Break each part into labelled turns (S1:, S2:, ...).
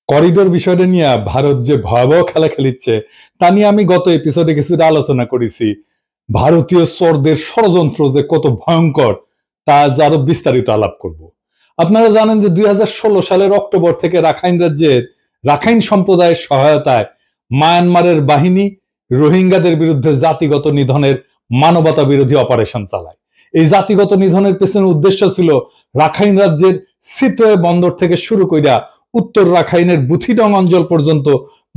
S1: Corridor বিষয়টা নিয়ে ভারত যে ভয়াবহ খেলা খেলিচ্ছে তা নিয়ে আমি গত এপিসোডে কিছুটা আলোচনা করেছি। ভারতীয় চোরদের ষড়যন্ত্র যে কত ভয়ঙ্কর তা আরো বিস্তারিত আলাপ করব। আপনারা জানেন যে 2016 সালের অক্টোবর থেকে রাখাইন রাজ্যের রাখাইন সম্প্রদায়ের সহায়তায় মায়ানমারের বাহিনী রোহিঙ্গাদের বিরুদ্ধে জাতিগত নিধনের মানবতা বিরোধী অপারেশন চালায়। এই জাতিগত নিধনের পেছনে উদ্দেশ্য ছিল রাখাইন রাজ্যের সিতোয়ে বন্দর থেকে শুরু কইরা উত্তর রাখাইনের বুথিডং অঞ্চল পর্যন্ত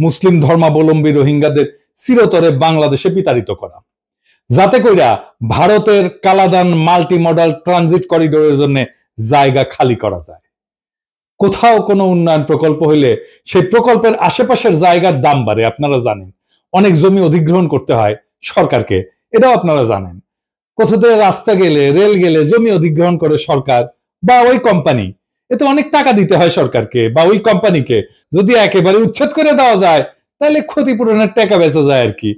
S1: মুসলিম ধর্মাবলম্বী রোহিঙ্গাদের চিরতরে বাংলাদেশে বিতাড়িত করা, যাতে কইরা ভারতের কালাদান মাল্টি মডাল ট্রানজিট করিডোরের জন্য জায়গা খালি করা যায়। কোথাও কোনো উন্নয়ন প্রকল্প হইলে সেই প্রকল্পের আশেপাশের জায়গার দাম বাড়ে, আপনারা জানেন। অনেক জমি অধিগ্রহণ করতে হয় সরকারকে, এটাও আপনারা জানেন। কোথাতে রাস্তা গেলে, রেল গেলে জমি অধিগ্রহণ করে সরকার বা ওই কোম্পানি, এতে অনেক টাকা দিতে হয় সরকারকে বা ওই কোম্পানিকে। যদি একেবারে উচ্ছেদ করে দেওয়া যায় তাহলে ক্ষতিপূরণের টাকা বেঁচে যায় আর কি।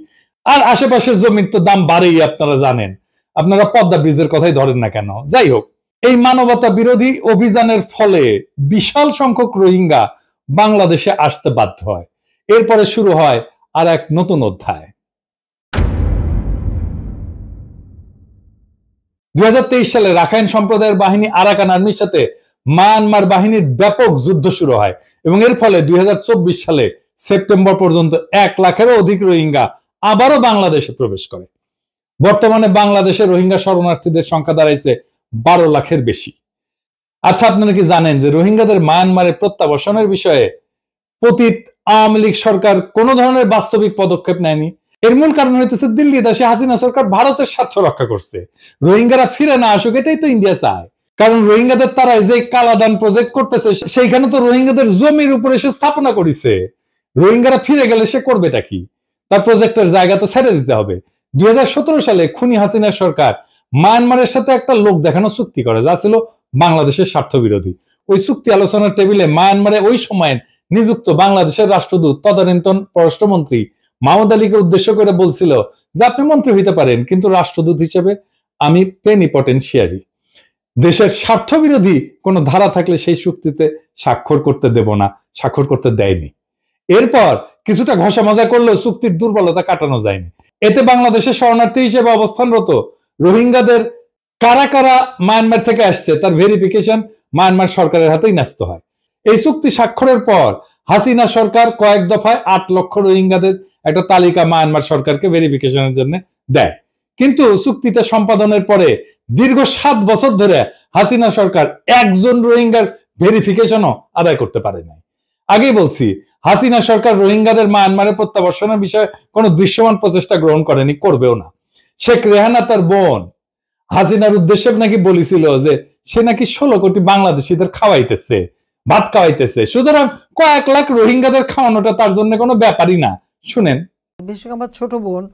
S1: আর আশেপাশের জমির তো দাম বাড়েই, আপনারা জানেন। আপনারা পদ্মা ব্রিজের কথাই ধরেন না কেন। যাই হোক, এই মানবতা বিরোধী অভিযানের ফলে বিশাল সংখ্যক রোহিঙ্গা বাংলাদেশে আসতে বাধ্য হয়। এরপরে শুরু হয় আর এক নতুন অধ্যায়। 2023 সালে রাখাইন সম্প্রদায়ের বাহিনী আরাকান আর্মির সাথে মায়ানমার বাহিনীর ব্যাপক যুদ্ধ শুরু হয় এবং এর ফলে 2024 সালে সেপ্টেম্বর পর্যন্ত 1 লাখেরও অধিক রোহিঙ্গা আবারও বাংলাদেশে প্রবেশ করে। বর্তমানে বাংলাদেশে রোহিঙ্গা শরণার্থীদের সংখ্যা দাঁড়াইছে 12 লাখের বেশি। আচ্ছা, আপনারা কি জানেন যে রোহিঙ্গাদের মায়ানমারে প্রত্যাবাসনের বিষয়ে পতিত আওয়ামী লীগ সরকার কোন ধরনের বাস্তবিক পদক্ষেপ নেয়নি? এর মূল কারণ হইতেছে দিল্লি দেশে হাসিনা সরকার ভারতের স্বার্থ রক্ষা করছে। রোহিঙ্গারা ফিরে না আসুক, এটাই তো ইন্ডিয়া চায়। কারণ রোহিঙ্গাদের তারা যে কালাদান প্রজেক্ট করতেছে সেইখানে তো রোহিঙ্গাদের জমির উপরে সে স্থাপনা করেছে। রোহিঙ্গারা ফিরে গেলে সে করবেটা কি? তার প্রজেক্টের জায়গা তো ছেড়ে দিতে হবে। 2017 সালে খুনি হাসিনার সরকার মায়ানমারের সাথে একটা লোক দেখানো চুক্তি করে, যা ছিল বাংলাদেশের স্বার্থ বিরোধী। ওই চুক্তি আলোচনার টেবিলে মায়ানমারে ওই সময় নিযুক্ত বাংলাদেশের রাষ্ট্রদূত তদানীন্তন পররাষ্ট্রমন্ত্রী মাহমুদ আলীকে উদ্দেশ্য করে বলছিল যে আপনি মন্ত্রী হইতে পারেন, কিন্তু রাষ্ট্রদূত হিসেবে আমি প্লেনিপটেনশিয়ারি। দেশের স্বার্থ বিরোধী কোন ধারা থাকলে সেই চুক্তিতে স্বাক্ষর করতে দেব না, স্বাক্ষর করতে দেয়নি। এরপর কিছুটা ঘষা মাজা করলেও চুক্তির দুর্বলতা কাটানো যায়নি। এতে বাংলাদেশের শরণার্থী হিসেবে অবস্থানরত রোহিঙ্গাদের কারা কারা মায়ানমার থেকে আসছে তার ভেরিফিকেশন মায়ানমার সরকারের হাতেই ন্যস্ত হয়। এই চুক্তি স্বাক্ষরের পর হাসিনা সরকার কয়েক দফায় 8 লক্ষ রোহিঙ্গাদের একটা তালিকা মায়ানমার সরকারকে ভেরিফিকেশনের জন্য দেয়। কিন্তু চুক্তিতে সম্পাদনের পরে দীর্ঘ 7 বছর ধরে হাসিনা সরকার একজন রোহিঙ্গার ভেরিফিকেশনও আদায় করতে পারে নাই। আগেই বলছি, হাসিনা সরকার রোহিঙ্গাদের মায়ানমারে প্রত্যাবর্তনের বিষয়ে কোনো দৃশ্যমান প্রচেষ্টা গ্রহণ করেনি, করবেও না। শেখ রেহানা তার বোন হাসিনার উদ্দেশ্যে নাকি বলেছিল যে সে নাকি 16 কোটি বাংলাদেশিদের খাওয়াইতেছে, ভাত খাওয়াইতেছে। সুতরাং কয়েক লাখ রোহিঙ্গাদের খাওয়ানোটা তার জন্য কোনো ব্যাপারই না। শুনেন,
S2: বিশেষ আমার ছোট বোন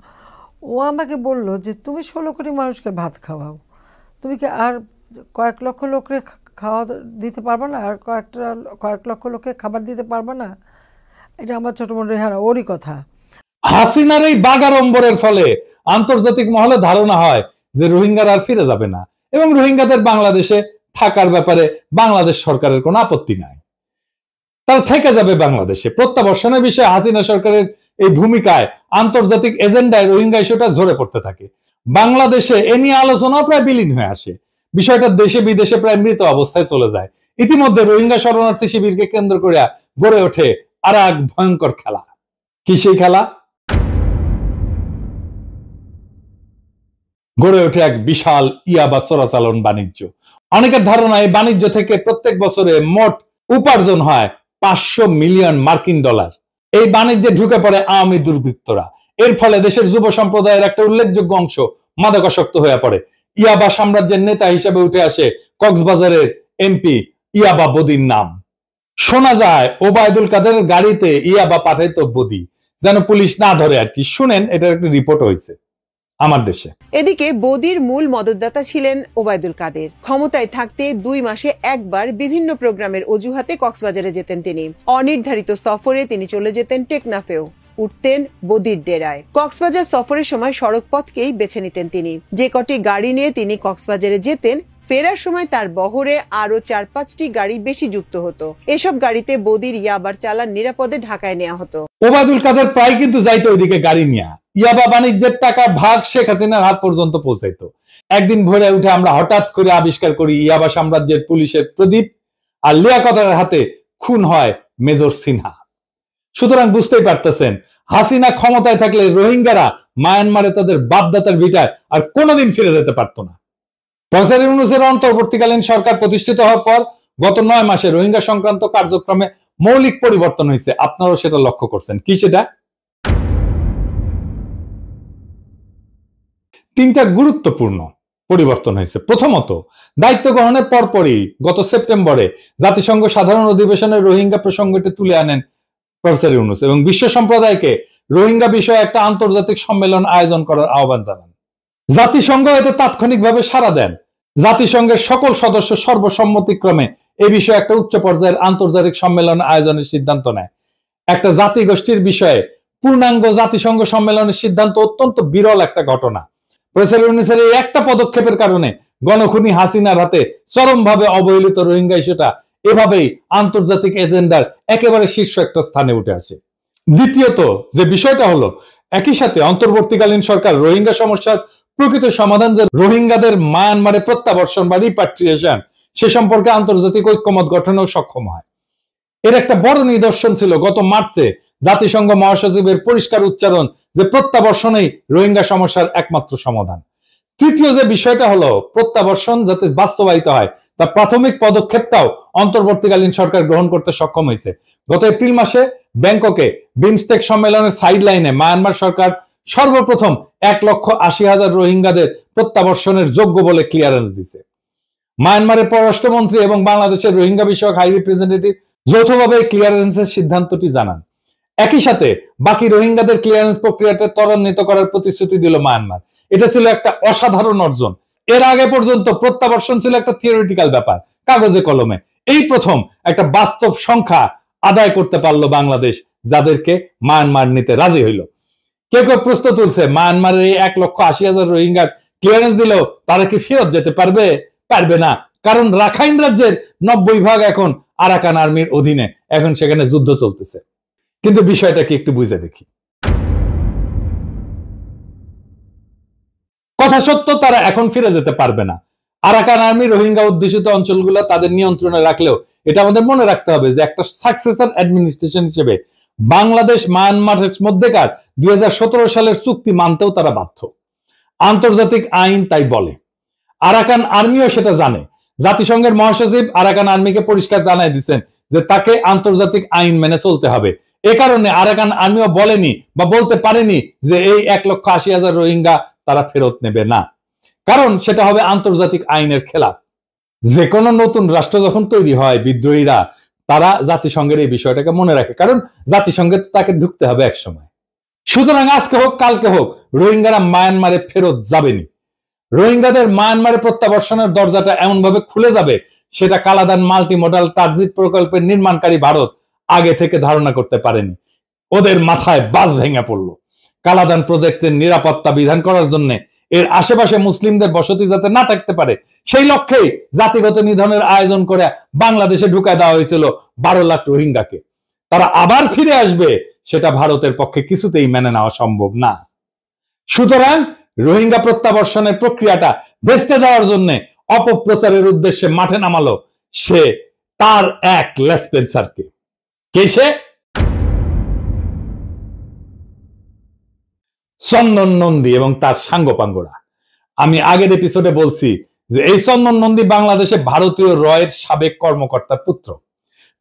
S2: ও আমাকে বলল যে তুমি 16 কোটি মানুষকে ভাত খাওয়াও, তুমি কি আর কয়েক লক্ষ লোককে খাওয়া দিতে পারবে না? আর কয়েক লক্ষ লোককে খাবার দিতে পারবে না? এটা আমার ছোট বোন রেহানা ওরই কথা।
S1: হাসিনার এই বাগাড়ম্বরের ফলে আন্তর্জাতিক মহলে ধারণা হয় যে রোহিঙ্গারা আর ফিরে যাবে না এবং রোহিঙ্গাদের বাংলাদেশে থাকার ব্যাপারে বাংলাদেশ সরকারের কোনো আপত্তি নাই, তারা থেকে যাবে বাংলাদেশে। প্রত্যাবর্তনের বিষয়ে হাসিনা সরকারের এই ভূমিকায় আন্তর্জাতিক এজেন্ডায় রোহিঙ্গা ইস্যুটা ঝরে পড়তে থাকে। বাংলাদেশে এ নিয়ে আলোচনা প্রায় বিলীন হয়ে আসে। বিষয়টা দেশে বিদেশে প্রায় মৃত অবস্থায় চলে যায়। ইতিমধ্যে রোহিঙ্গা শরণার্থী শিবিরকে কেন্দ্র করে গড়ে ওঠে আর এক ভয়ঙ্কর খেলা। কি সেই খেলা? গড়ে ওঠে এক বিশাল ইয়াবা চোরাচালান বাণিজ্য। অনেকের ধারণা এই বাণিজ্য থেকে প্রত্যেক বছরে মোট উপার্জন হয় 500 মিলিয়ন মার্কিন ডলার। এই বাণিজ্যে ঢুকে পড়ে আওয়ামী দুর্বৃত্তরা। এর ফলে দেশের যুব সম্প্রদায়ের একটা উল্লেখযোগ্য অংশ মাদকাসক্ত হয়ে পড়ে। ইয়াবা সাম্রাজ্যের নেতা হিসেবে উঠে আসে কক্সবাজারের এমপি ইয়াবা বদির নাম। শোনা যায় ওবায়দুল কাদেরের গাড়িতে ইয়াবা পাঠাইতো বদি, যেন পুলিশ না ধরে আর কি। শুনেন, এটার একটা রিপোর্ট হয়েছে আমার দেশে।
S3: এদিকে বদির মূল মদতদাতা ছিলেন ওবায়দুল কাদের। ক্ষমতায় থাকতে 2 মাসে একবার বিভিন্ন প্রোগ্রামের অজুহাতে কক্সবাজারে যেতেন তিনি। অনির্ধারিত সফরে তিনি চলে যেতেন টেকনাফেও, উঠতেন বদির ডেরায়। কক্সবাজার সফরের সময় সড়ক পথকেই বেছে নিতেন তিনি। যে কটি গাড়ি নিয়ে তিনি কক্সবাজারে যেতেন ফেরার সময় তার বহরে আরো 4-5টি গাড়ি বেশি যুক্ত হতো। এসব গাড়িতে বদির ইয়াবার চালান নিরাপদে ঢাকায় নেওয়া হতো।
S1: ওবায়দুল কাদের প্রায় কিন্তু যাইতো ওইদিকে গাড়ি নিয়ে, ইয়াবা বাণিজ্যের টাকা ভাগ শেখ হাসিনার হাত পর্যন্ত পৌঁছাইতো। একদিন ভোরে উঠে আমরা হঠাৎ করে আবিষ্কার করি ইয়াবা সাম্রাজ্যের পুলিশের প্রদীপ আর লিয়াকতের হাতে খুন হয় মেজর সিনহা। সুতরাং বুঝতেই পারতেছেন, হাসিনা ক্ষমতায় থাকলে রোহিঙ্গারা মায়ানমারে তাদের বাপদাতার ভিটায় আর কোনোদিন ফিরে যেতে পারত না। প্রফেসর ইউনূসের অন্তর্বর্তীকালীন সরকার প্রতিষ্ঠিত হওয়ার পর গত 9 মাসে রোহিঙ্গা সংক্রান্ত কার্যক্রমে মৌলিক পরিবর্তন হয়েছে। আপনারাও সেটা লক্ষ্য করছেন। কি সেটা? 3টা গুরুত্বপূর্ণ পরিবর্তন হয়েছে। প্রথমত, দায়িত্ব গ্রহণের পরপরই গত সেপ্টেম্বরে জাতিসংঘ সাধারণ অধিবেশনে রোহিঙ্গা প্রসঙ্গটি তুলে আনেন প্রফেসর ইউনূস এবং বিশ্ব সম্প্রদায়কে রোহিঙ্গা বিষয়ে একটা আন্তর্জাতিক সম্মেলন আয়োজন করার আহ্বান জানান। জাতিসংঘ এতে তাৎক্ষণিকভাবে সাড়া দেন। জাতিসংঘের সকল সদস্য সর্বসম্মতিক্রমে এ বিষয়ে একটা উচ্চ পর্যায়ের আন্তর্জাতিক সম্মেলন আয়োজনের সিদ্ধান্ত নেয়। একটা জাতিগোষ্ঠীর বিষয়ে পূর্ণাঙ্গ জাতিসংঘ সম্মেলনের সিদ্ধান্ত অত্যন্ত বিরল একটা ঘটনা। প্রফেসর ইউনূসের এই একটা পদক্ষেপের কারণে গণখুনি হাসিনার হাতে চরমভাবে অবহেলিত রোহিঙ্গা ইস্যুটা এভাবেই আন্তর্জাতিক এজেন্ডার একেবারে শীর্ষ একটা স্থানে উঠে আসে। দ্বিতীয়ত যে বিষয়টা হলো, একই সাথে অন্তর্বর্তীকালীন সরকার রোহিঙ্গা সমস্যার প্রকৃত সমাধান যে রোহিঙ্গাদের মায়ানমারে প্রত্যাবর্ষণ বা রিপাট্রিয়েশন সে সম্পর্কে আন্তর্জাতিক ঐক্যমত গঠনেও সক্ষম হয়। এর একটা বড় নিদর্শন ছিল গত মার্চে জাতিসংঘ মহাসচিবের পরিষ্কার উচ্চারণ যে প্রত্যাবর্ষণই রোহিঙ্গা সমস্যার একমাত্র সমাধান। তৃতীয় যে বিষয়টা হলো, প্রত্যাবর্ষণ যাতে বাস্তবায়িত হয় তার প্রাথমিক পদক্ষেপটাও অন্তর্বর্তীকালীন সরকার গ্রহণ করতে সক্ষম হয়েছে। গত এপ্রিল মাসে ব্যাংককে বিমস্টেক সম্মেলনের সাইডলাইনে মায়ানমার সরকার সর্বপ্রথম 1,80,000 রোহিঙ্গাদের প্রত্যাবর্ষণের যোগ্য বলে ক্লিয়ারেন্স দিছে। মায়ানমারের পররাষ্ট্রমন্ত্রী এবং বাংলাদেশের রোহিঙ্গা বিষয়ক হাই রিপ্রেজেন্টেটিভ যৌথভাবে ক্লিয়ারেন্সের সিদ্ধান্তটি জানান। একই সাথে বাকি রোহিঙ্গাদের ক্লিয়ারেন্স প্রক্রিয়াটা ত্বরান্বিত করার প্রতিশ্রুতি দিল মায়ানমার। এটা ছিল একটা অসাধারণ অর্জন। এর আগে পর্যন্ত প্রত্যাবর্ষণ ছিল একটা থিওরিটিক্যাল ব্যাপার, কাগজে কলমে। এই প্রথম একটা বাস্তব সংখ্যা আদায় করতে পারলো বাংলাদেশ, যাদেরকে মায়ানমার নিতে রাজি হইল। কেউ কেউ প্রশ্ন তুলছে, মায়ানমারের এই 1,80,000 রোহিঙ্গার ক্লিয়ারেন্স দিলেও তারা কি ফেরত যেতে পারবে? পারবে না, কারণ রাখাইন রাজ্যের 90% এখন আরাকান আর্মির অধীনে, এখন সেখানে যুদ্ধ চলতেছে। কিন্তু বিষয়টা কি একটু বুঝে দেখি। কথা সত্য, তারা এখন ফিরে যেতে পারবে না। আরাকান আর্মি রোহিঙ্গা অধ্যুষিত অঞ্চলগুলো তাদের নিয়ন্ত্রণে রাখলেও এটা আমাদের মনে রাখতে হবে যে একটা সাকসেসর অ্যাডমিনিস্ট্রেশন হিসেবে বাংলাদেশ মায়ানমারের মধ্যেকার 2017 সালের চুক্তি মানতেও তারা বাধ্য। আন্তর্জাতিক আইন তাই বলে। আরাকান আর্মিও সেটা জানে। জাতিসংঘের মহাসচিব আরাকান আর্মিকে পরিষ্কার জানাই দিচ্ছেন যে তাকে আন্তর্জাতিক আইন মেনে চলতে হবে। এ কারণে আরাকান আর্মিও বলেনি বা বলতে পারেনি যে এই 1,80,000 রোহিঙ্গা তারা ফেরত নেবে না, কারণ সেটা হবে আন্তর্জাতিক আইনের খেলাফ। যে কোনো নতুন রাষ্ট্র যখন তৈরি হয়, বিদ্রোহীরা তারা জাতিসংঘের এই বিষয়টাকে মনে রাখে, কারণ জাতিসংঘে তাকে ঢুকতে হবে এক সময়। সুতরাং আজকে হোক কালকে হোক রোহিঙ্গারা মায়ানমারে ফেরত যাবেনি। রোহিঙ্গাদের মায়ানমারে প্রত্যাবর্ষণের দরজাটা এমন ভাবে খুলে যাবে, সেটা কালাদান মাল্টি মডাল ট্রানজিট প্রকল্পের নির্মাণকারী ভারত আগে থেকে ধারণা করতে পারেনি। ওদের মাথায় বাজ ভেঙে পড়লো। কালাদান প্রজেক্টের নিরাপত্তা বিধান করার জন্য এর আশেপাশে মুসলিমদের বসতি যাতে না থাকতে পারে সেই লক্ষ্যেই জাতিগত নিধনের আয়োজন করে বাংলাদেশে ঢুকায় দেওয়া হয়েছিল 12 লাখ রোহিঙ্গাকে। তারা আবার ফিরে আসবে সেটা ভারতের পক্ষে কিছুতেই মেনে নেওয়া সম্ভব না। সুতরাং রোহিঙ্গা প্রত্যাবর্ষণের প্রক্রিয়াটা ভেস্তে দেওয়ার জন্য অপপ্রচারের উদ্দেশ্যে মাঠে নামালো সে তার এক লেসপেন্সারকে। কে সে? চন্দন নন্দী এবং তার সাঙ্গপাঙ্গরা। আমি আগের এপিসোডে বলছি যে এই চন্দন নন্দী বাংলাদেশে ভারতীয় রয়ের সাবেক কর্মকর্তার পুত্র।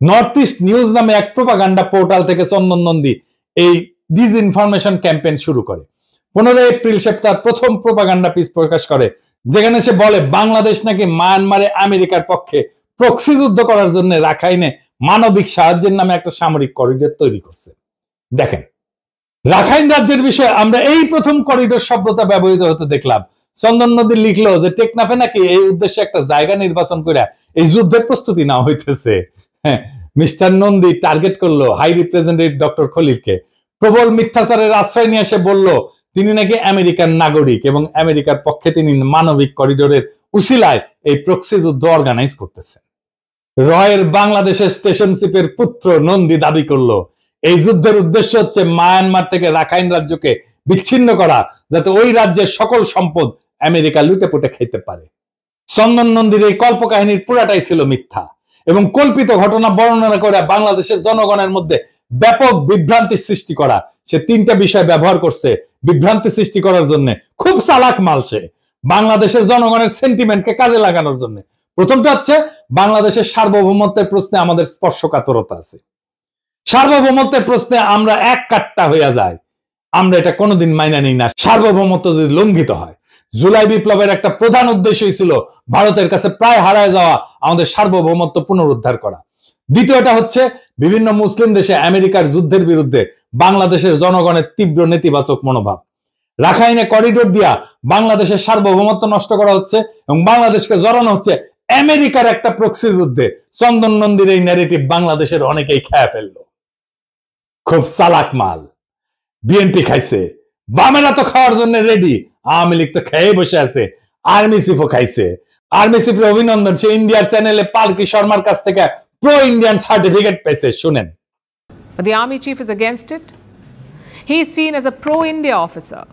S1: নর্থ ইস্ট নিউজ নামে এক প্রোপাগান্ডা পোর্টাল থেকে চন্দন নন্দী এই ডিসইনফরমেশন ক্যাম্পেইন শুরু করে। 15 এপ্রিল সে তার প্রথম প্রোপাগান্ডা পিস প্রকাশ করে, যেখানে সে বলে বাংলাদেশ নাকি মায়ানমারে আমেরিকার পক্ষে প্রক্সি যুদ্ধ করার জন্য রাখাইনে মানবিক সাহায্যের নামে একটা সামরিক করিডোর তৈরি করছে। দেখেন, রাখাইন রাজ্যের বিষয়ে আমরা এই প্রথম করিডোর শব্দটা ব্যবহৃত হতে দেখলাম। চন্দন নদী লিখলো যে টেকনাফে নাকি এই উদ্দেশ্যে একটা জায়গা নির্বাচন করে এই যুদ্ধের প্রস্তুতি নেওয়া হইতেছে। হ্যাঁ, মিস্টার নন্দী টার্গেট করলো হাই রিপ্রেজেন্টেটিভ ডক্টর খলিলকে। প্রবল মিথ্যাচারের আশ্রয় নিয়ে এসে বলল তিনি নাকি আমেরিকান নাগরিক এবং আমেরিকার পক্ষে তিনি মানবিক করিডোরের উসিলায় এই প্রক্সি যুদ্ধ অর্গানাইজ করতেছে। রয়ের বাংলাদেশের স্টেশনশিপের পুত্র নন্দী দাবি করলো এই যুদ্ধের উদ্দেশ্য হচ্ছে মায়ানমার থেকে রাখাইন রাজ্যকে বিচ্ছিন্ন করা, যাতে ওই রাজ্যের সকল সম্পদ আমেরিকা লুটে পুটে খেতে পারে। চন্দন নন্দীর এই কল্পকাহিনীর পুরাটাই ছিল মিথ্যা এবং কল্পিত ঘটনা বর্ণনা করে বাংলাদেশের জনগণের মধ্যে ব্যাপক বিভ্রান্তি সৃষ্টি করা। সে তিনটা বিষয় ব্যবহার করছে বিভ্রান্তি সৃষ্টি করার জন্য। খুব চালাক মাল সে, বাংলাদেশের জনগণের সেন্টিমেন্টকে কাজে লাগানোর জন্য। প্রথমটা হচ্ছে বাংলাদেশের সার্বভৌমত্বের প্রশ্নে আমাদের স্পর্শকাতরতা আছে। সার্বভৌমত্বের প্রশ্নে আমরা এক কাট্টা হইয়া যাই, আমরা এটা কোনোদিন মাইনা নিই না সার্বভৌমত্ব যদি লঙ্ঘিত হয়। জুলাই বিপ্লবের একটা প্রধান উদ্দেশ্যই ছিল ভারতের কাছে প্রায় হারায় যাওয়া আমাদের সার্বভৌমত্ব পুনরুদ্ধার করা। দ্বিতীয়টা হচ্ছে বিভিন্ন মুসলিম দেশে আমেরিকার যুদ্ধের বিরুদ্ধে বাংলাদেশের জনগণের তীব্র নেতিবাচক মনোভাব। রাখাইনে করিডোর দিয়া বাংলাদেশের সার্বভৌমত্ব নষ্ট করা হচ্ছে এবং বাংলাদেশকে জড়ানো হচ্ছে আমেরিকার একটা প্রক্সি যুদ্ধে। চন্দন নন্দীর এই ন্যারেটিভ বাংলাদেশের অনেকেই খেয়ে ফেললো। খুব চালাক মাল। বিএনপি খাইছে, বামেরা তো খাওয়ার জন্য রেডি, আওয়ামী লীগ তো খেয়ে বসে আছে, আর্মি চিফও খাইছে। আর্মি চিফের অভিনন্দন, সে ইন্ডিয়ার চ্যানেলে পালকি শর্মার কাছ থেকে প্রো ইন্ডিয়ান সার্টিফিকেট পেয়েছে, শুনেন।
S4: But the army chief is against it. He is seen as a pro-India officer.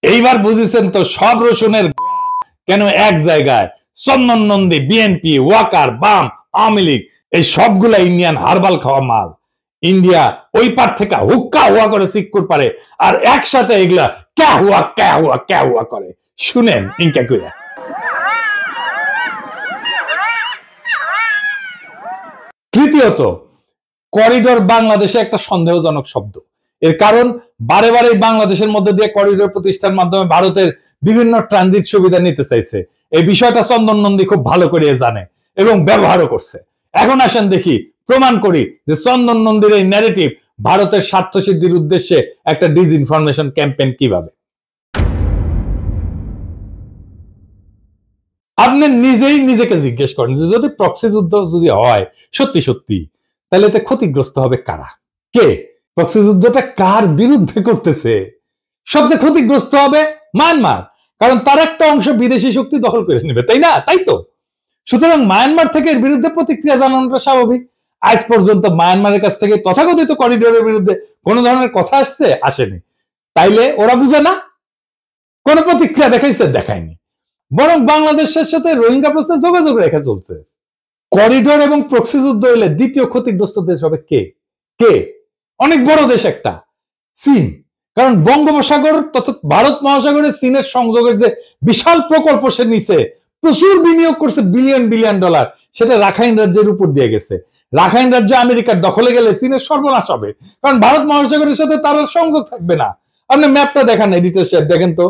S1: এইবার বুঝেছেন তো সব রসুনের কেন এক জায়গায়। চন্দন নন্দী, বিএনপি, ওয়াকার, বাম, আওয়ামী লীগ এই সবগুলা ইন্ডিয়ান হারবাল খাওয়া মাল। ইন্ডিয়া ওই পার থেকে হুক্কা হুয়া করে সিক্কুর পারে আর একসাথে এগুলা ক্যা হুয়া ক্যা হুয়া ক্যা হুয়া করে, শুনেন ইনকা কইরা। তৃতীয়ত, করিডোর বাংলাদেশে একটা সন্দেহজনক শব্দ। এর কারণ বারে বারে বাংলাদেশের মধ্যে দিয়ে করিডোর প্রতিষ্ঠার মাধ্যমে ভারতের বিভিন্ন ট্রানজিট সুবিধা নিতে চাইছে। এই বিষয়টা চন্দন নন্দী খুব ভালো করে জানে এবং ব্যবহারও করছে। এখন আসেন দেখি, প্রমাণ করি যে চন্দন নন্দীর এই ন্যারেটিভ ভারতের স্বার্থ সিদ্ধির উদ্দেশ্যে একটা ডিসইনফরমেশন ক্যাম্পেইন কিভাবে। আপনি নিজেই নিজেকে জিজ্ঞেস করেন যে যদি প্রক্সি যুদ্ধ যদি হয় সত্যি সত্যি, তাহলে এতে ক্ষতিগ্রস্ত হবে কারা? কে? প্রক্সি যুদ্ধটা কার বিরুদ্ধে করতেছে? সবচেয়ে ক্ষতিগ্রস্ত হবে মায়ানমার, কারণ তার একটা অংশ বিদেশি শক্তি দখল করে নেবে, তাই না? তাই তো। সুতরাং মায়ানমার থেকে এর বিরুদ্ধে প্রতিক্রিয়া জানানোটা স্বাভাবিক। আজ পর্যন্ত মায়ানমারের কাছ থেকে তথাকথিত করিডোরের বিরুদ্ধে কোন ধরনের কথা আসছে? আসেনি। তাইলে ওরা বুঝে না, কোন প্রতিক্রিয়া দেখাইছে? দেখায়নি। বরং বাংলাদেশের সাথে রোহিঙ্গা প্রশ্নে যোগাযোগ রেখে চলছে। করিডোর এবং প্রক্সি যুদ্ধ হলে দ্বিতীয় ক্ষতিগ্রস্ত দেশ হবে কে? কে? অনেক বড় দেশ একটা, চীন। কারণ বঙ্গোপসাগর তথা ভারত মহাসাগরের চীনের সংযোগের যে বিশাল প্রকল্প সে নিচে প্রচুর বিনিয়োগ করছে, বিলিয়ন বিলিয়ন ডলার, সেটা রাখাইন রাজ্যের উপর দিয়ে গেছে। রাখাইন রাজ্য আমেরিকার দখলে গেলে চীনের সর্বনাশ হবে, কারণ ভারত মহাসাগরের সাথে তার সংযোগ থাকবে না। আপনি ম্যাপটা দেখান, এডিটর সাহেব দেখেন তো,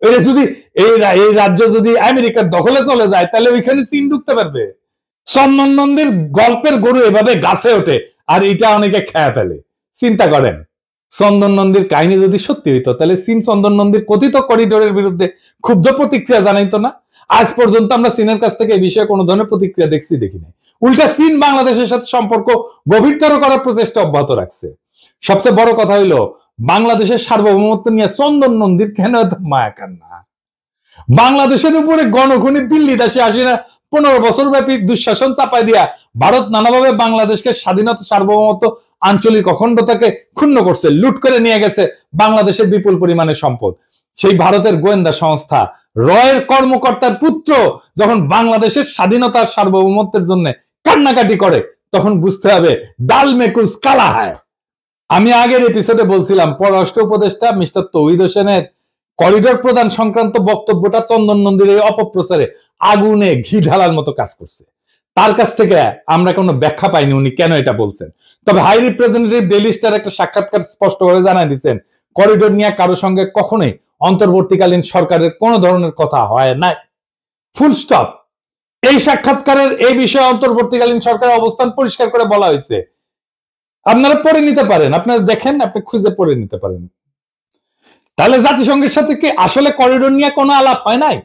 S1: এটা যদি এই রাজ্য যদি আমেরিকার দখলে চলে যায় তাহলে ওইখানে চীন ঢুকতে পারবে। চন্দন নন্দীর গল্পের গরু এভাবে গাছে ওঠে আর এটা অনেকে খেয়ে ফেলে। চিন্তা করেন, চন্দন নন্দীর কাহিনী যদি সত্যি হইতো তাহলে চীন চন্দন নন্দীর কথিত করিডোরের বিরুদ্ধে ক্ষুব্ধ প্রতিক্রিয়া জানাইতো না। আজ পর্যন্ত আমরা চীনের কাছ থেকে এই বিষয়ে কোনো ধরনের প্রতিক্রিয়া দেখি নাই। উল্টা চীন বাংলাদেশের সাথে সম্পর্ক গভীরতর করার প্রচেষ্টা অব্যাহত রাখছে। সবচেয়ে বড় কথা হইলো বাংলাদেশের সার্বভৌমত্ব নিয়ে চন্দন নন্দীর কেন এত মায়া কান্না? বাংলাদেশের উপরে গণখনি দিল্লি দাসী আসিনা 15 বছর ব্যাপী দুঃশাসন চাপাই দিয়া ভারত নানাভাবে বাংলাদেশকে স্বাধীনতা, সার্বভৌমত্ব, আঞ্চলিক অখণ্ডতাকে ক্ষুণ্ণ করছে, লুট করে নিয়ে গেছে বাংলাদেশের বিপুল পরিমাণে সম্পদ। সেই ভারতের গোয়েন্দা সংস্থা রয়ের কর্মকর্তার পুত্র যখন বাংলাদেশের স্বাধীনতা, সার্বভৌমত্বের জন্য কান্নাকাটি করে, তখন বুঝতে হবে ডাল মে কুছ কালা হয়। আমি আগের এপিসোডে বলছিলাম পররাষ্ট্র উপদেষ্টা মিস্টার তৌহিদ হোসেনের করিডোর প্রদান সংক্রান্ত বক্তব্যটা চন্দন নন্দীর এই অপপ্রচারে আগুনে ঘি ঢালার মতো কাজ করছে। তার কাছ থেকে আমরা কোনো ব্যাখ্যা পাইনি উনি কেন এটা বলছেন। তবে হাই রিপ্রেজেন্টেটিভ ডেইলি স্টার একটা সাক্ষাৎকার স্পষ্টভাবে জানাই দিচ্ছেন, করিডোর নিয়ে কারো সঙ্গে কখনোই অন্তর্বর্তীকালীন সরকারের কোনো ধরনের কথা হয় নাই, ফুল স্টপ। এই সাক্ষাৎকারের এই বিষয়ে অন্তর্বর্তীকালীন সরকারের অবস্থান পরিষ্কার করে বলা হয়েছে। আপনারা পড়ে নিতে পারেন, আপনারা দেখেন, আপনি খুঁজে পড়ে নিতে পারেন। তাহলে জাতিসংঘের সাথে কি আসলে করিডোর নিয়ে কোনো আলাপ হয় নাই?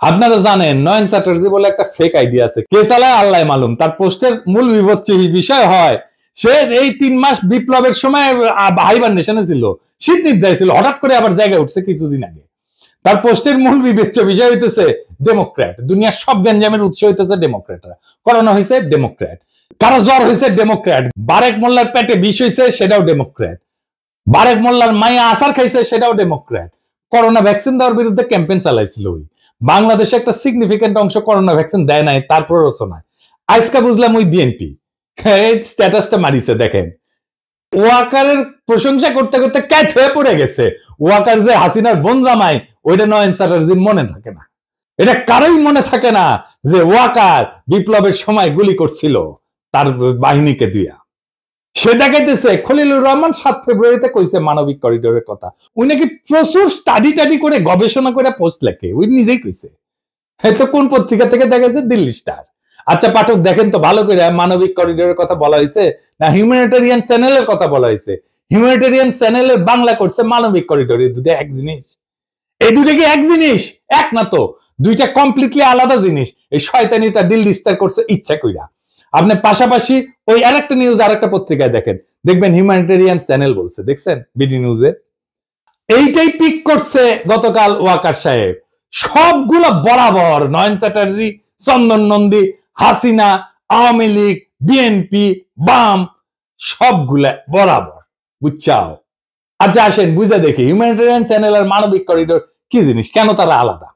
S1: আপনারা জানেন নয়ন চ্যাটার্জি বলে একটা ফেক আইডিয়া আছে, কে চালায় আল্লাহ মালুম। তার পোস্টের মূল বিষয় হয় সে এই 3 মাস বিপ্লবের সময় হাইবারনেশনে ছিল, শীত নিদ্রায় ছিল, হঠাৎ করে আবার জায়গায় উঠছে কিছুদিন আগে। তার পোস্টের মূল বিবেচ্য বিষয় হইতেছে ডেমোক্র্যাট। দুনিয়ার সব গ্যাঞ্জামের উৎস হইতেছে ডেমোক্র্যাটরা। করোনা হয়েছে ডেমোক্র্যাট, কারো জ্বর হয়েছে ডেমোক্র্যাট, বারেক মোল্লার পেটে বিষ হয়েছে সেটাও ডেমোক্র্যাট, বারেক মোল্লার মাইয়া আসার খাইছে সেটাও ডেমোক্র্যাট। করোনা ভ্যাকসিন দেওয়ার বিরুদ্ধে ক্যাম্পেইন চালাইছিল ওই। বাংলাদেশে একটা সিগনিফিকেন্ট অংশ করোনা ভ্যাকসিন দেয় নাই তার প্ররোচনায়। আজকে বুঝলাম ওই বিএনপি স্ট্যাটাসটা মারিছে দেখেন। ওয়াকারের প্রশংসা করতে করতে ক্যাচ হয়ে পড়ে গেছে। ওয়াকার যে হাসিনার বোন জামাই, ওইটা নয়ন চ্যাটার্জির মনে থাকে না। এটা কারোই মনে থাকে না যে ওয়াকার বিপ্লবের সময় গুলি করছিল তার বাহিনীকে দিয়া। সে দেখাইতেছে খলিলুর রহমান 7 ফেব্রুয়ারিতে কইছে মানবিক করিডোরের কথা। উনি নাকি প্রচুর স্টাডি করে গবেষণা করে পোস্ট লেখে, উনি নিজেই কইছে। হয়তো কোন পত্রিকা থেকে দেখাইছে? দিল্লি স্টার। আচ্ছা পাঠক দেখেন তো ভালো করে, মানবিক করিডোরের কথা বলা হয়েছে না হিউম্যানিটেরিয়ান চ্যানেলের কথা বলা হয়েছে? হিউম্যানিটেরিয়ান চ্যানেলের বাংলা করছে মানবিক করিডোর। এই দুটো এক জিনিস? এই দুটো কি এক জিনিস? এক না তো, দুইটা কমপ্লিটলি আলাদা জিনিস। এই শয়তানিটা দিল্লি স্টার করছে ইচ্ছা কইরা। আপনি পাশাপাশি ওই আরেকটা নিউজ আরেকটা পত্রিকায় দেখেন, দেখবেন হিউম্যানিটেরিয়ান চ্যানেল বলছে, দেখছেন বিডি নিউজে? এইটাই পিক করছে গতকাল ওয়াকার সাহেব। সবগুলো বরাবর, নয়ন চ্যাটার্জি, চন্দন নন্দী, হাসিনা, আওয়ামী লীগ, বিএনপি, বাম, সবগুলা বরাবর, বুঝছাও? আচ্ছা আসেন বুঝে দেখি হিউম্যানিটেরিয়ান চ্যানেল আর মানবিক করিডোর কি জিনিস, কেন তারা আলাদা।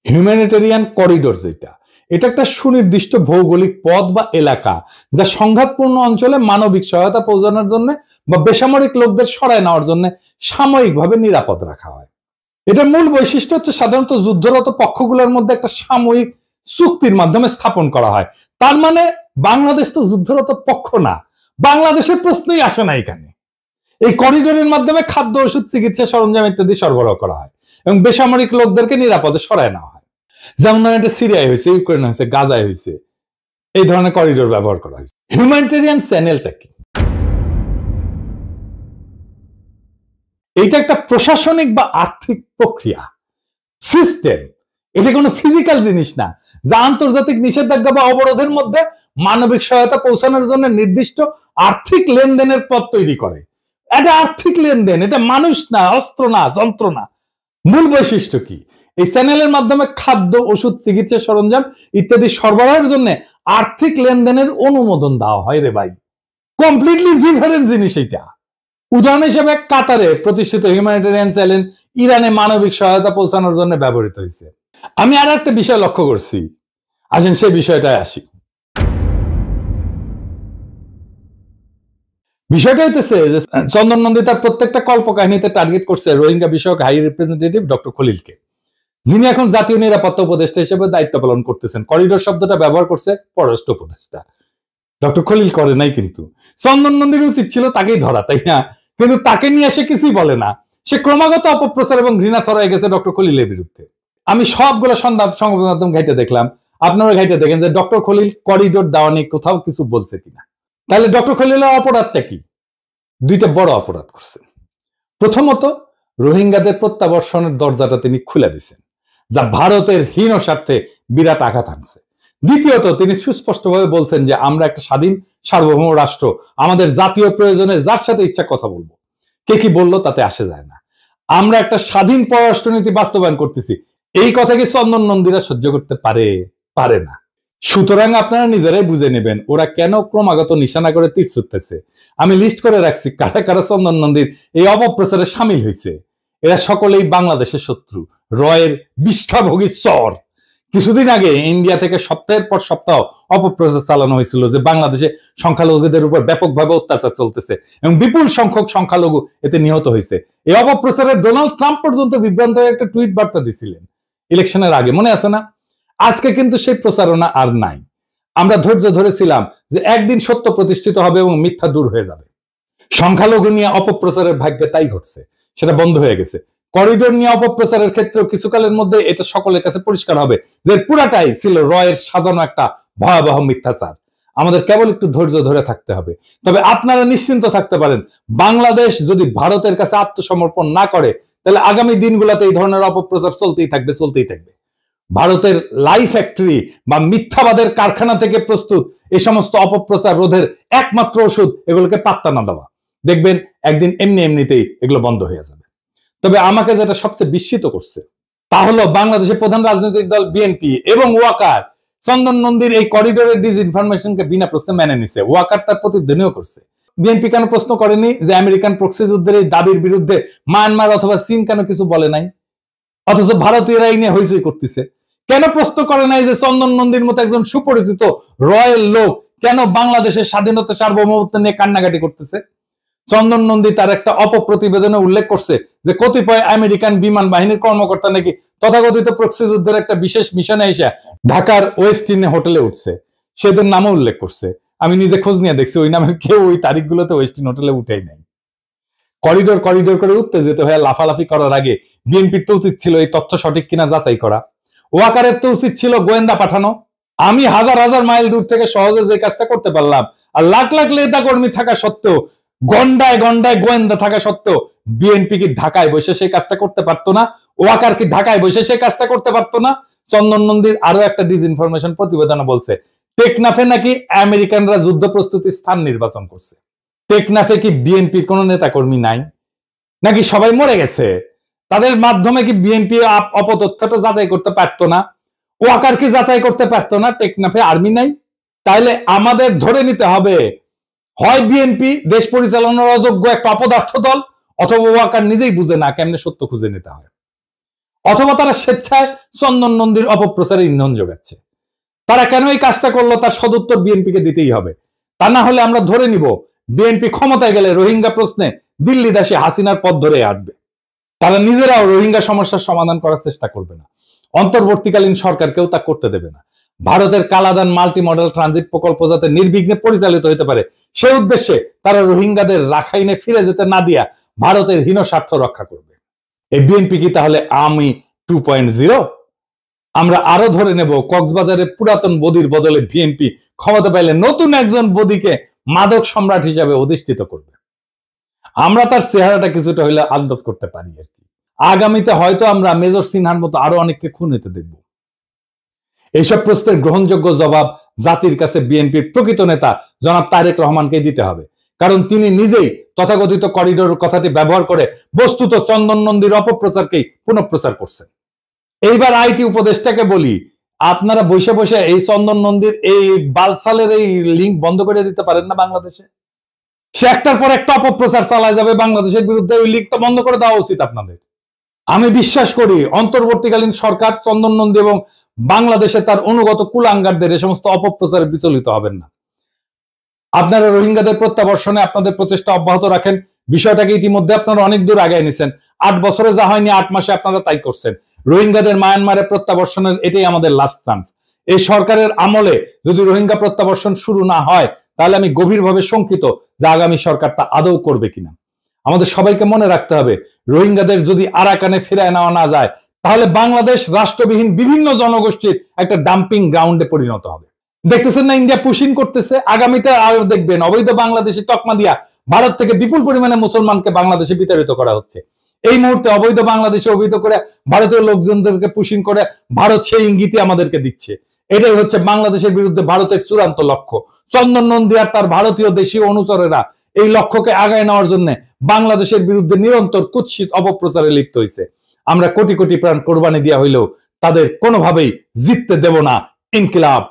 S1: হিউম্যানিটেরিয়ান করিডোর যেটা, এটা একটা সুনির্দিষ্ট ভৌগোলিক পথ বা এলাকা যা সংঘাতপূর্ণ অঞ্চলে মানবিক সহায়তা পৌঁছানোর জন্য বা বেসামরিক লোকদের সরায় নেওয়ার জন্য সাময়িকভাবে নিরাপদ রাখা হয়। এটার মূল বৈশিষ্ট্য হচ্ছে সাধারণত যুদ্ধরত পক্ষগুলোর মধ্যে একটা সাময়িক চুক্তির মাধ্যমে স্থাপন করা হয়। তার মানে বাংলাদেশ তো যুদ্ধরত পক্ষ না, বাংলাদেশের প্রশ্নই আসে না এখানে। এই করিডোরের মাধ্যমে খাদ্য, ওষুধ, চিকিৎসা সরঞ্জাম ইত্যাদি সরবরাহ করা হয় এবং বেসামরিক লোকদেরকে নিরাপদে সরায় নেওয়া হয়। যেমন এটা সিরিয়ায় হয়েছে, ইউক্রেন হয়েছে, গাজায় হয়েছে, এই ধরনের করিডোর ব্যবহার করা হয়েছে। হিউম্যানিটেরিয়ান চ্যানেলটা কি? এটা একটা প্রশাসনিক বা আর্থিক প্রক্রিয়া, সিস্টেম। এটা কোনো ফিজিক্যাল জিনিস না যা আন্তর্জাতিক নিষেধাজ্ঞা বা অবরোধের মধ্যে মানবিক সহায়তা পৌঁছানোর জন্য নির্দিষ্ট আর্থিক লেনদেনের পথ তৈরি করে। এটা আর্থিক লেনদেন, এটা মানুষ না, অস্ত্র না, যন্ত্র না। মূল বৈশিষ্ট্য কি? এই চ্যানেলের মাধ্যমে খাদ্য, ওষুধ, চিকিৎসা সরঞ্জাম ইত্যাদি সরবরাহের জন্য আর্থিক লেনদেনের অনুমোদন দেওয়া হয় রে ভাই। কমপ্লিটলি ডিফারেন্ট জিনিস এটা। উদাহরণ হিসেবে কাতারে প্রতিষ্ঠিত হিউম্যানিটেরিয়ান চ্যানেল ইরানে মানবিক সহায়তা পৌঁছানোর জন্য ব্যবহৃত হয়েছে। আমি আর একটা বিষয় লক্ষ্য করছি, আসেন সেই বিষয়টায় আসি। বিষয়টা হইতেছে যে চন্দন নন্দী তার প্রত্যেকটা কল্পকাহিনীতে টার্গেট করছে রোহিঙ্গা বিষয়ক হাই রিপ্রেজেন্টেটিভ ডক্টর খলিলকে, যিনি এখন জাতীয় নিরাপত্তা উপদেষ্টা হিসেবে দায়িত্ব পালন করতেছেন। করিডোর শব্দটা ব্যবহার করছে পররাষ্ট্র উপদেষ্টা, ডক্টর খলিল করে নাই। কিন্তু চন্দন নন্দীর উচিত ছিল তাকেই ধরা, তাই না? কিন্তু তাকে নিয়ে সে কিছুই বলে না। সে ক্রমাগত অপপ্রচার এবং ঘৃণা ছড়াই গেছে ডক্টর খলিলের বিরুদ্ধে। আমি সবগুলো সংবাদ মাধ্যম ঘাইটে দেখলাম, আপনারা ঘাইটে দেখেন যে ডক্টর খলিল করিডোর দেওয়া নিয়ে কোথাও কিছু বলছে কিনা। তাহলে ডক্টর খলিলের অপরাধটা কি? দুইটা বড় অপরাধ করছেন। প্রথমত, রোহিঙ্গাদের প্রত্যাবর্ষণের দরজাটা তিনি খুলে দিয়েছেন, যা ভারতের হীন স্বার্থে বিরাট আঘাত আনছে। দ্বিতীয়ত, তিনি সুস্পষ্টভাবে বলছেন যে আমরা একটা স্বাধীন সার্বভৌম রাষ্ট্র, আমাদের জাতীয় প্রয়োজনে যার সাথে ইচ্ছা কথা বলবো, কে কি বললো তাতে আসে যায় না। আমরা একটা স্বাধীন পররাষ্ট্রনীতি বাস্তবায়ন করতেছি। এই কথা কি চন্দন নন্দীরা সহ্য করতে পারে না। সুতরাং আপনারা নিজেরাই বুঝে নেবেন ওরা কেন ক্রমাগত নিশানা করে তীর ছুটতেছে। আমি লিস্ট করে রাখছি কারা কারা চন্দন নন্দীর এই অপপ্রচারে সামিল হয়েছে। এরা সকলেই বাংলাদেশের শত্রু, রয়ের বিষ্ঠাভোগী চর। কিছুদিন আগে ইন্ডিয়া থেকে সপ্তাহের পর সপ্তাহ অপপ্রচার চালানো হয়েছিল যে বাংলাদেশে সংখ্যালঘুদের উপর ব্যাপকভাবে অত্যাচার চলতেছে এবং বিপুল সংখ্যক সংখ্যালঘু এতে নিহত হয়েছে। এই অপপ্রচারে ডোনাল্ড ট্রাম্প পর্যন্ত বিভ্রান্ত হয়ে একটা টুইট বার্তা দিছিলেন ইলেকশনের আগে, মনে আছে না? আজকে কিন্তু সেই প্রচারণা আর নাই। আমরা ধৈর্য ধরেছিলাম যে একদিন সত্য প্রতিষ্ঠিত হবে এবং মিথ্যা দূর হয়ে যাবে। সংখ্যালঘু নিয়ে অপপ্রচারের ভাগ্যে তাই ঘটছে, সেটা বন্ধ হয়ে গেছে। করিডোর নিয়ে অপপ্রচারের ক্ষেত্রে কিছুকালের মধ্যে এটা সকলের কাছে পরিষ্কার হবে যে পুরাটাই ছিল রয়ের সাজানো একটা ভয়াবহ মিথ্যাচার। আমাদের কেবল একটু ধৈর্য ধরে থাকতে হবে। তবে আপনারা নিশ্চিন্ত থাকতে পারেন, বাংলাদেশ যদি ভারতের কাছে আত্মসমর্পণ না করে তাহলে আগামী দিনগুলোতে এই ধরনের অপপ্রচার চলতেই থাকবে। ভারতের লাই ফ্যাক্টরি বা মিথ্যাবাদের কারখানা থেকে প্রস্তুত এই সমস্ত অপপ্রচার রোধের একমাত্র ওষুধ এগুলোকে পাত্তা না দেওয়া। দেখবেন একদিন এমনি এমনিতেই এগুলো বন্ধ হয়ে যাবে। তবে আমাকে যেটা সবচেয়ে বিস্মিত করছে তা হলো বাংলাদেশের প্রধান রাজনৈতিক দল বিএনপি এবং ওয়াকার চন্দন নন্দীর এই করিডোরের ডিসইনফরমেশনকে বিনা প্রশ্নে মেনে নিছে। ওয়াকার তার প্রতিধ্বনিও করছে। বিএনপি কেন প্রশ্ন করেনি যে আমেরিকান প্রক্সি যুদ্ধের এই দাবির বিরুদ্ধে মায়ানমার অথবা চীন কেন কিছু বলে নাই, অথচ ভারতীয়রা এই নিয়ে হইচই করতেছে? কেন প্রশ্ন করে নাই যে চন্দন নন্দীর মতো একজন সুপরিচিত রয়্যাল লোক কেন বাংলাদেশের স্বাধীনতা সার্বভৌমত্ব নিয়ে কান্নাকাটি করতেছে? চন্দন নন্দী তার একটা অপপ্রতিবেদনে উল্লেখ করছে যে কতিপয় আমেরিকান বিমান বাহিনীর কর্মকর্তা নাকি তথাকথিত প্রক্সি যুদ্ধের একটা বিশেষ মিশনে এসে ঢাকার ওয়েস্টিনে হোটেলে উঠছে, সেদের নামও উল্লেখ করছে। আমি নিজে খোঁজ নিয়ে দেখছি ওই নামের কেউ ওই তারিখগুলোতে ওয়েস্টিন হোটেলে উঠেই নাই। করিডোর করিডোর করে উঠতে যেতে হয়ে লাফালাফি করার আগে বিএনপির তো উচিত ছিল এই তথ্য সঠিক কিনা যাচাই করা। ওয়াকারের তো উচিত ছিল গোয়েন্দা পাঠানো। আমি হাজার হাজার মাইল দূর থেকে সহজে যে কাজটা করতে পারলাম, আর লাখ লাখ নেতা কর্মী থাকা সত্ত্বেও, গন্ডায় গন্ডায় গোয়েন্দা থাকা সত্ত্বেও বিএনপি কি ঢাকায় বসে সেই কাজটা করতে পারতো না? ওয়াকার কি ঢাকায় বসে সেই কাজটা করতে পারতো না? চন্দন নন্দীর আরো একটা ডিসইনফরমেশন প্রতিবেদনে বলছে টেকনাফে নাকি আমেরিকানরা যুদ্ধ প্রস্তুতি স্থান নির্বাচন করছে। টেকনাফে কি বিএনপির কোন নেতা কর্মী নাই নাকি সবাই মরে গেছে? তাদের মাধ্যমে কি বিএনপি অপতথ্যটা যাচাই করতে পারতো না? ওয়াকার কি যাচাই করতে পারতো না টেকনাফে আর্মি নাই? তাইলে আমাদের ধরে নিতে হবে হয় বিএনপি দেশ পরিচালনার অযোগ্য একটা অপদার্থ দল, অথবা ওয়াকার নিজেই বুঝে না কেমনে সত্য খুঁজে নিতে হয়, অথবা তারা স্বেচ্ছায় চন্দন নন্দীর অপপ্রচারে ইন্ধন যোগাচ্ছে। তারা কেন এই কাজটা করলো তার সদুত্তর বিএনপিকে দিতেই হবে। তা না হলে আমরা ধরে নিব বিএনপি ক্ষমতায় গেলে রোহিঙ্গা প্রশ্নে দিল্লি দাসী হাসিনার পথ ধরে আটবে। তারা নিজেরাও রোহিঙ্গা সমস্যার সমাধান করার চেষ্টা করবে না, অন্তর্বর্তীকালীন সরকারকেও তা করতে দেবে না। ভারতের কালাদান মাল্টি মডেল ট্রানজিট প্রকল্প যাতে নির্বিঘ্নে পরিচালিত হতে পারে সেই উদ্দেশ্যে তারা রোহিঙ্গাদের রাখাইনে ফিরে যেতে না দিয়া ভারতের হীন স্বার্থ রক্ষা করবে। এই বিএনপি কি তাহলে আমি 2.0? আমরা আরো ধরে নেব কক্সবাজারের পুরাতন বদির বদলে বিএনপি ক্ষমতা পাইলে নতুন একজন বদিকে মাদক সম্রাট হিসাবে অধিষ্ঠিত করবে। আমরা তার চেহারাটা কিছুটা হইলে আন্দাজ করতে পারি আর কি। আগামীতে হয়তো আমরা মেজর সিনহার মতো আরো অনেককে খুন হতে দেখব। এইসব প্রশ্নের গ্রহণযোগ্য জবাব জাতির কাছে বিএনপির প্রকৃত নেতা জনাব তারেক রহমানকে দিতে হবে, কারণ তিনি নিজেই তথাকথিত করিডোর কথাটি ব্যবহার করে বস্তুত চন্দন নন্দীর অপপ্রচারকেই পুনঃপ্রচার করছেন। এইবার আইটি উপদেষ্টাকে বলি, আপনারা বসে বসে এই চন্দন নন্দীর এই বালসালের এই লিঙ্ক বন্ধ করে দিতে পারেন না বাংলাদেশে? সে একটার পর একটা অপপ্রচার চালায় যাবে বাংলাদেশের বিরুদ্ধে, ওই লিঙ্ক তো বন্ধ করে দেওয়া উচিত আপনাদের। আমি বিশ্বাস করি অন্তর্বর্তীকালীন সরকার চন্দন নন্দী এবং বাংলাদেশে তার অনুগত কুলাঙ্গারদের এ সমস্ত অপপ্রচারে বিচলিত হবেন না। আপনারা রোহিঙ্গাদের প্রত্যাবর্ষণে আপনাদের প্রচেষ্টা অব্যাহত রাখেন। বিষয়টাকে ইতিমধ্যে আপনারা অনেক দূর আগায় নিছেন। 8 বছরে যা হয়নি 8 মাসে আপনারা তাই করছেন। রোহিঙ্গাদের মায়ানমারে প্রত্যাবর্ষণের এটাই আমাদের লাস্ট চান্স। এই সরকারের আমলে যদি রোহিঙ্গা প্রত্যাবর্ষণ শুরু না হয় তাহলে আমি গভীরভাবে শঙ্কিত যে আগামী সরকার তা আদৌ করবে কিনা। আমাদের সবাইকে মনে রাখতে হবে রোহিঙ্গাদের যদি আরাকানে ফিরায় নেওয়া না যায় তাহলে বাংলাদেশ রাষ্ট্রবিহীন বিভিন্ন জনগোষ্ঠীর একটা ডাম্পিং গ্রাউন্ডে পরিণত হবে। দেখতেছেন না ইন্ডিয়া পুশিং করতেছে, আগামীতে আরো দেখবেন অবৈধ বাংলাদেশি তকমা দিয়া ভারত থেকে বিপুল পরিমাণে মুসলমানকে বাংলাদেশে বিতাড়িত করা হচ্ছে। এই মুহূর্তে অবৈধ বাংলাদেশে অবৈধ করে ভারতীয় লোকজনদেরকে পুশিং করে ভারত সেই ইঙ্গিতই আমাদেরকে দিচ্ছে। এটাই হচ্ছে বাংলাদেশের বিরুদ্ধে ভারতের চূড়ান্ত লক্ষ্য। চন্দন নন্দী আর তার ভারতীয় দেশীয় অনুচরেরা এই লক্ষ্যকে আগায় নেওয়ার জন্য বাংলাদেশের বিরুদ্ধে নিরন্তর কুৎসিত অপপ্রচারে লিপ্ত হয়েছে। আমরা কোটি কোটি প্রাণ কোরবানি দেওয়া হইলেও তাদের কোনোভাবেই জিততে দেব না। ইনকিলাব